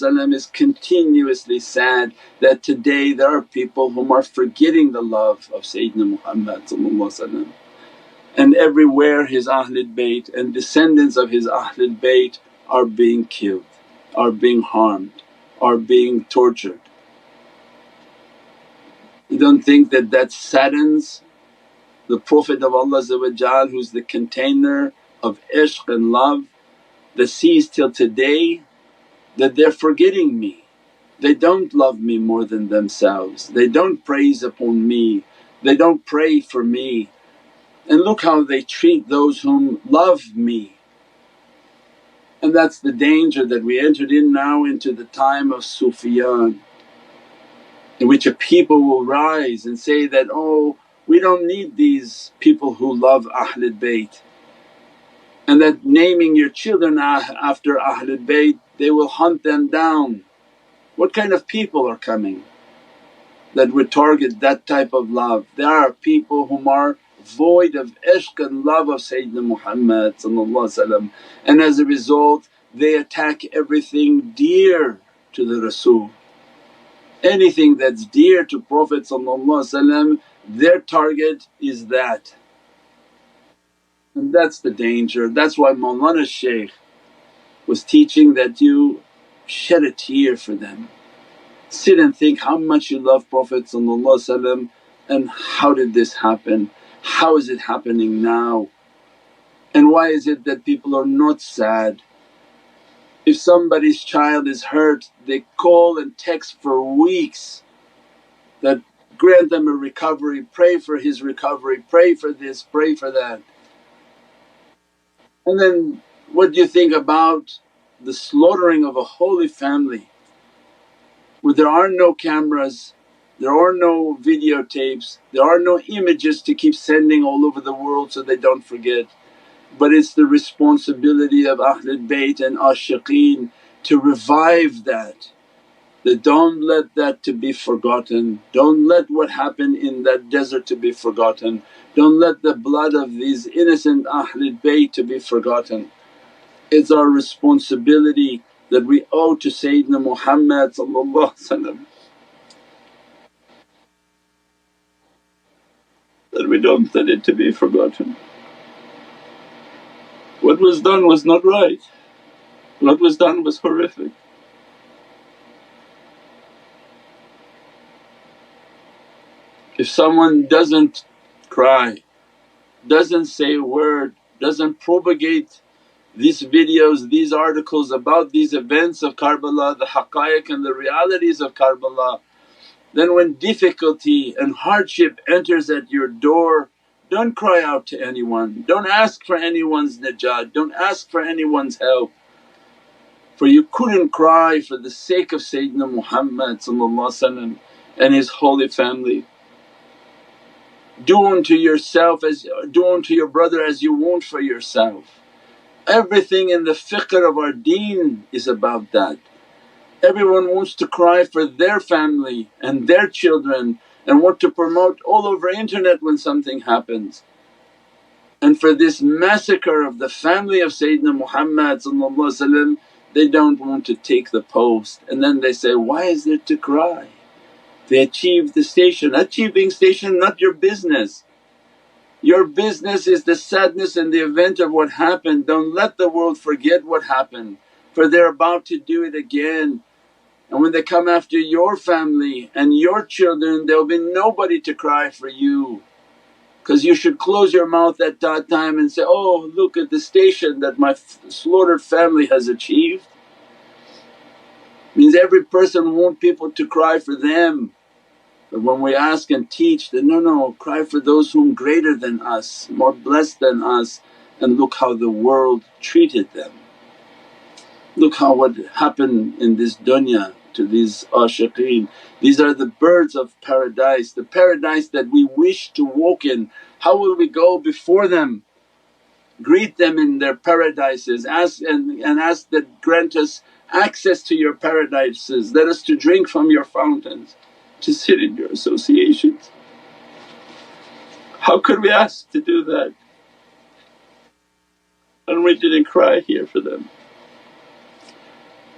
is continuously sad that today there are people whom are forgetting the love of Sayyidina Muhammad, and everywhere his Ahlul Bayt and descendants of his Ahlul Bayt are being killed, are being harmed, are being tortured. You don't think that that saddens the Prophet of Allah who's the container of ishq and love, that sees till today that they're forgetting me, they don't love me more than themselves, they don't praise upon me, they don't pray for me, and look how they treat those whom love me. And that's the danger that we entered in now into the time of Sufyan, in which a people will rise and say that, oh, we don't need these people who love Ahlul Bayt, and that naming your children after Ahlul Bayt they will hunt them down. What kind of people are coming that would target that type of love? There are people whom are void of ishq and love of Sayyidina Muhammad, and as a result they attack everything dear to the Rasul. Anything that's dear to Prophet, their target is that. And that's the danger. That's why Mawlana Shaykh was teaching that you shed a tear for them. Sit and think how much you love Prophet and how did this happen? How is it happening now? And why is it that people are not sad? If somebody's child is hurt they call and text for weeks that grant them a recovery, pray for his recovery, pray for this, pray for that. And then what do you think about the slaughtering of a holy family where there are no cameras, there are no videotapes, there are no images to keep sending all over the world so they don't forget. But it's the responsibility of Ahlul Bayt and Ashiqeen to revive that don't let that to be forgotten, don't let what happened in that desert to be forgotten, don't let the blood of these innocent Ahlul Bayt to be forgotten. It's our responsibility that we owe to Sayyidina Muhammad that we don't let it to be forgotten. What was done was not right, what was done was horrific. If someone doesn't cry, doesn't say a word, doesn't propagate these videos, these articles about these events of Karbala, the haqqaiq and the realities of Karbala, then when difficulty and hardship enters at your door, don't cry out to anyone, don't ask for anyone's najat, don't ask for anyone's help. For you couldn't cry for the sake of Sayyidina Muhammad and his holy family. Do unto yourself do unto your brother as you want for yourself. Everything in the fiqh of our deen is about that. Everyone wants to cry for their family and their children and want to promote all over internet when something happens. And for this massacre of the family of Sayyidina Muhammad they don't want to take the post, and then they say, why is there to cry? They achieved the station. Achieving station not your business. Your business is the sadness and the event of what happened. Don't let the world forget what happened, for they're about to do it again. And when they come after your family and your children there'll be nobody to cry for you, because you should close your mouth at that time and say, oh look at the station that my slaughtered family has achieved. Means every person want people to cry for them. But when we ask and teach that, no, cry for those whom greater than us, more blessed than us, and look how the world treated them. Look how what happened in this dunya to these ashiqeen. These are the birds of paradise, the paradise that we wish to walk in. How will we go before them? Greet them in their paradises, ask and ask that grant us access to your paradises, let us to drink from your fountains, to sit in your associations. How could we ask to do that? And we didn't cry here for them.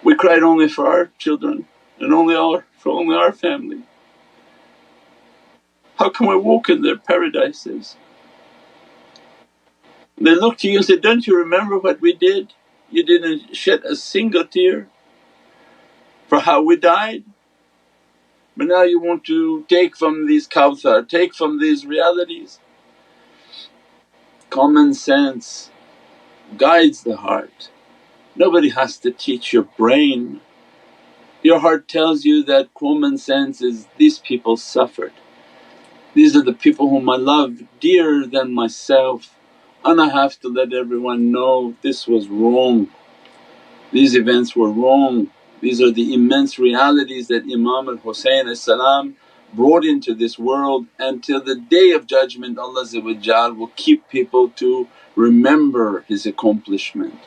We cried only for our children and for only our family. How can we walk in their paradises? They look to you and say, don't you remember what we did? You didn't shed a single tear for how we died. But now you want to take from these Kawthar, take from these realities. Common sense guides the heart. Nobody has to teach your brain. Your heart tells you that common sense is, these people suffered. These are the people whom I love dearer than myself, and I have to let everyone know this was wrong. These events were wrong. These are the immense realities that Imam al-Husayn brought into this world, and till the Day of Judgment Allah will keep people to remember his accomplishment.